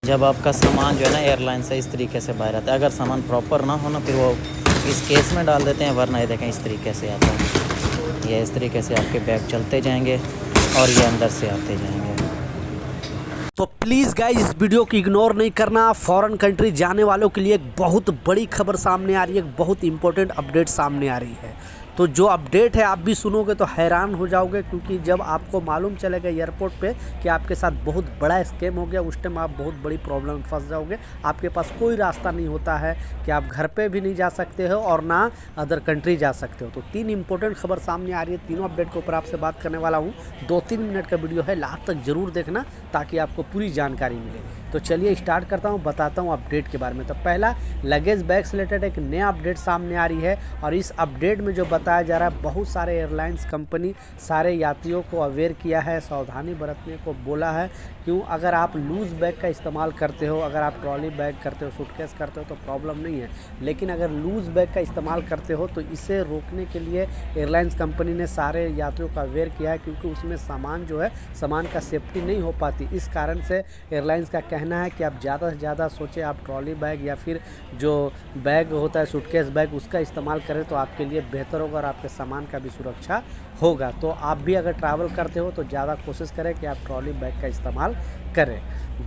जब आपका सामान जो है ना एयरलाइन से इस तरीके से बाहर आता है, अगर सामान प्रॉपर ना हो ना फिर वो इस केस में डाल देते हैं, वरना ये देखें इस तरीके से आता है। ये इस तरीके से आपके बैग चलते जाएंगे और ये अंदर से आते जाएंगे। तो प्लीज़ गाइज इस वीडियो को इग्नोर नहीं करना। फॉरेन कंट्री जाने वालों के लिए एक बहुत बड़ी खबर सामने आ रही है, एक बहुत इंपॉर्टेंट अपडेट सामने आ रही है। तो जो अपडेट है आप भी सुनोगे तो हैरान हो जाओगे, क्योंकि जब आपको मालूम चलेगा एयरपोर्ट पे कि आपके साथ बहुत बड़ा स्कैम हो गया, उस टाइम आप बहुत बड़ी प्रॉब्लम में फंस जाओगे। आपके पास कोई रास्ता नहीं होता है कि आप घर पे भी नहीं जा सकते हो और ना अदर कंट्री जा सकते हो। तो 3 इंपॉर्टेंट खबर सामने आ रही है, तीनों अपडेट के ऊपर आपसे बात करने वाला हूँ। 2-3 मिनट का वीडियो है, लास्ट तक जरूर देखना ताकि आपको पूरी जानकारी मिले। तो चलिए स्टार्ट करता हूँ, बताता हूँ अपडेट के बारे में। तो पहला, लगेज बैग से रिलेटेड एक नया अपडेट सामने आ रही है और इस अपडेट में जो बताया जा रहा है, बहुत सारे एयरलाइंस कंपनी सारे यात्रियों को अवेयर किया है, सावधानी बरतने को बोला है। क्यों? अगर आप लूज़ बैग का इस्तेमाल करते हो, अगर आप ट्रॉली बैग करते हो, सूटकेस करते हो तो प्रॉब्लम नहीं है, लेकिन अगर लूज़ बैग का इस्तेमाल करते हो तो इसे रोकने के लिए एयरलाइंस कंपनी ने सारे यात्रियों को अवेयर किया है, क्योंकि उसमें सामान जो है, सामान का सेफ्टी नहीं हो पाती। इस कारण से एयरलाइंस का कहना है कि आप ज़्यादा से ज़्यादा सोचें, आप ट्रॉली बैग या फिर जो बैग होता है सूटकेस बैग, उसका इस्तेमाल करें तो आपके लिए बेहतर होगा और आपके सामान का भी सुरक्षा होगा। तो आप भी अगर ट्रैवल करते हो तो ज़्यादा कोशिश करें कि आप ट्रॉली बैग का इस्तेमाल करें।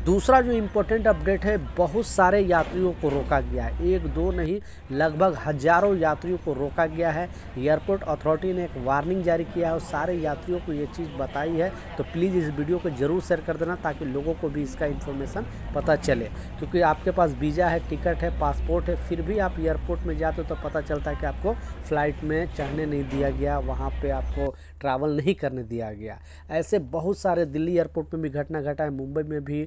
दूसरा जो इम्पोर्टेंट अपडेट है, बहुत सारे यात्रियों को रोका गया है, 1-2 नहीं, लगभग हज़ारों यात्रियों को रोका गया है। एयरपोर्ट अथॉरिटी ने एक वार्निंग जारी किया है और सारे यात्रियों को ये चीज़ बताई है। तो प्लीज़ इस वीडियो को ज़रूर शेयर कर देना ताकि लोगों को भी इसका इन्फॉर्मेशन पता चले, क्योंकि आपके पास वीज़ा है, टिकट है, पासपोर्ट है, फिर भी आप एयरपोर्ट में जाते हो तो पता चलता है कि आपको फ़्लाइट में चढ़ने नहीं दिया गया, वहाँ पे आपको ट्रैवल नहीं करने दिया गया। ऐसे बहुत सारे दिल्ली एयरपोर्ट में भी घटना घटा है, मुंबई में भी,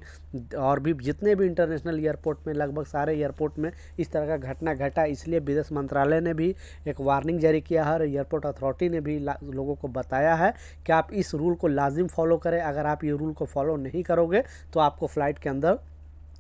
और भी जितने भी इंटरनेशनल एयरपोर्ट में, लगभग सारे एयरपोर्ट में इस तरह का घटना घटा। इसलिए विदेश मंत्रालय ने भी एक वार्निंग जारी किया है और एयरपोर्ट अथॉरिटी ने भी लोगों को बताया है कि आप इस रूल को लाजिम फॉलो करें। अगर आप ये रूल को फॉलो नहीं करोगे तो आपको फ़्लाइट के अंदर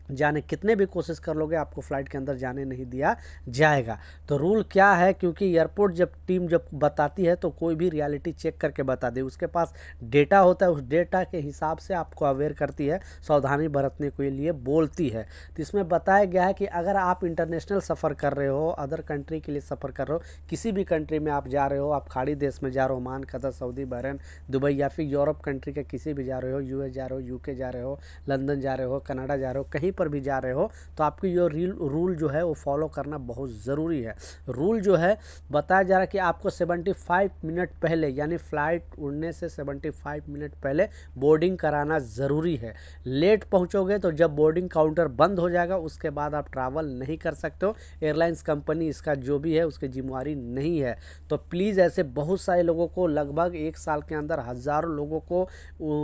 जाने कितने भी कोशिश कर लोगे, आपको फ़्लाइट के अंदर जाने नहीं दिया जाएगा। तो रूल क्या है, क्योंकि एयरपोर्ट जब टीम जब बताती है तो कोई भी रियलिटी चेक करके बता दे, उसके पास डेटा होता है, उस डेटा के हिसाब से आपको अवेयर करती है, सावधानी बरतने के लिए बोलती है। तो इसमें बताया गया है कि अगर आप इंटरनेशनल सफ़र कर रहे हो, अदर कंट्री के लिए सफ़र कर रहे हो, किसी भी कंट्री में आप जा रहे हो, आप खाड़ी देश में जा रहे हो, Oman, Qatar, Saudi, Bahrain, Dubai, या फिर यूरोप कंट्री के किसी भी जा रहे हो, यूएस जा रहे हो, यूके जा रहे हो, लंदन जा रहे हो, कनाडा जा रहे हो, कहीं पर भी जा रहे हो, तो आपको ये रूल जो है वो फॉलो करना बहुत ज़रूरी है। रूल जो है, बताया जा रहा है कि आपको 75 मिनट पहले, यानी फ़्लाइट उड़ने से 75 मिनट पहले बोर्डिंग कराना ज़रूरी है। लेट पहुंचोगे तो जब बोर्डिंग काउंटर बंद हो जाएगा उसके बाद आप ट्रैवल नहीं कर सकते हो। एयरलाइंस कंपनी इसका जो भी है उसकी जिम्मेवारी नहीं है। तो प्लीज़, ऐसे बहुत सारे लोगों को, लगभग 1 साल के अंदर हज़ारों लोगों को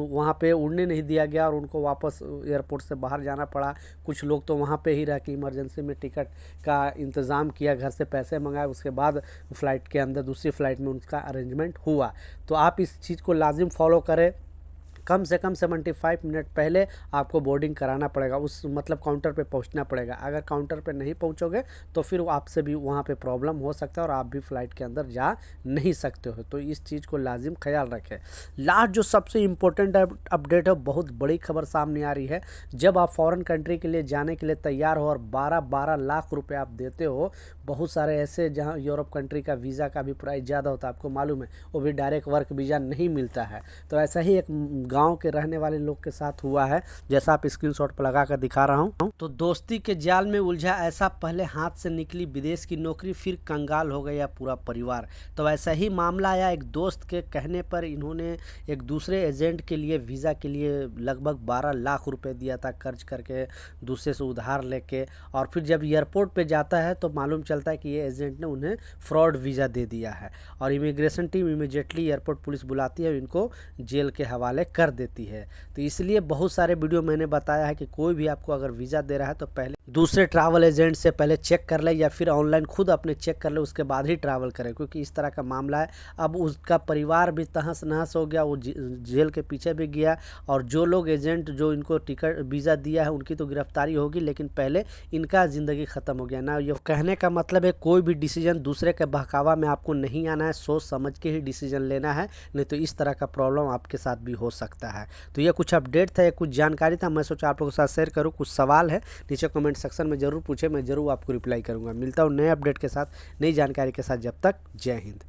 वहाँ पे उड़ने नहीं दिया गया और उनको वापस एयरपोर्ट से बाहर जाना पड़ा। कुछ लोग तो वहाँ पे ही रह के इमरजेंसी में टिकट का इंतज़ाम किया, घर से पैसे मंगाए, उसके बाद फ़्लाइट के अंदर दूसरी फ़्लाइट में उनका अरेंजमेंट हुआ। तो आप इस चीज़ को लाजिम फॉलो करें। कम से कम 75 मिनट पहले आपको बोर्डिंग कराना पड़ेगा, उस मतलब काउंटर पे पहुंचना पड़ेगा। अगर काउंटर पे नहीं पहुंचोगे तो फिर आपसे भी वहाँ पे प्रॉब्लम हो सकता है और आप भी फ़्लाइट के अंदर जा नहीं सकते हो। तो इस चीज़ को लाजिम ख्याल रखें। लास्ट जो सबसे इम्पोर्टेंट अपडेट है, बहुत बड़ी खबर सामने आ रही है। जब आप फॉरेन कंट्री के लिए जाने के लिए तैयार हो और 12-12 लाख रुपये आप देते हो, बहुत सारे ऐसे जहाँ यूरोप कंट्री का वीज़ा का भी प्राइस ज़्यादा होता है, आपको मालूम है, वो भी डायरेक्ट वर्क वीज़ा नहीं मिलता है। तो ऐसा ही एक गांव के रहने वाले लोग के साथ हुआ है, जैसा आप स्क्रीनशॉट पर लगा कर दिखा रहा हूं। तो दोस्ती के जाल में उलझा ऐसा, पहले हाथ से निकली विदेश की नौकरी, फिर कंगाल हो गया पूरा परिवार। तो ऐसा ही मामला आया। एक दोस्त के कहने पर इन्होंने एक दूसरे एजेंट के लिए, वीज़ा के लिए लगभग 12 लाख रुपए दिया था, कर्ज करके, दूसरे से उधार लेके। और फिर जब एयरपोर्ट पे जाता है तो मालूम चलता है कि ये एजेंट ने उन्हें फ्रॉड वीज़ा दे दिया है और immigration team immediately airport police बुलाती है और इनको जेल के हवाले कर देती है। तो इसलिए बहुत सारे वीडियो मैंने बताया है कि कोई भी आपको अगर वीज़ा दे रहा है तो पहले दूसरे ट्रैवल एजेंट से पहले चेक कर ले या फिर ऑनलाइन खुद अपने चेक कर ले, उसके बाद ही ट्रैवल करें, क्योंकि इस तरह का मामला है। अब उसका परिवार भी तहस नहस हो गया, वो जेल के पीछे भी गया, और जो लोग एजेंट जो इनको टिकट वीज़ा दिया है उनकी तो गिरफ्तारी होगी, लेकिन पहले इनका ज़िंदगी ख़त्म हो गया ना। ये कहने का मतलब है कोई भी डिसीजन दूसरे के बहकावा में आपको नहीं आना है, सोच समझ के ही डिसीजन लेना है, नहीं तो इस तरह का प्रॉब्लम आपके साथ भी हो सकता है। तो ये कुछ अपडेट था, ये कुछ जानकारी था, मैं सोचा आप लोगों के साथ शेयर करूँ। कुछ सवाल है नीचे कमेंट सेक्शन में ज़रूर पूछे, मैं ज़रूर आपको रिप्लाई करूँगा। मिलता हूँ नए अपडेट के साथ, नई जानकारी के साथ। जब तक जय हिंद।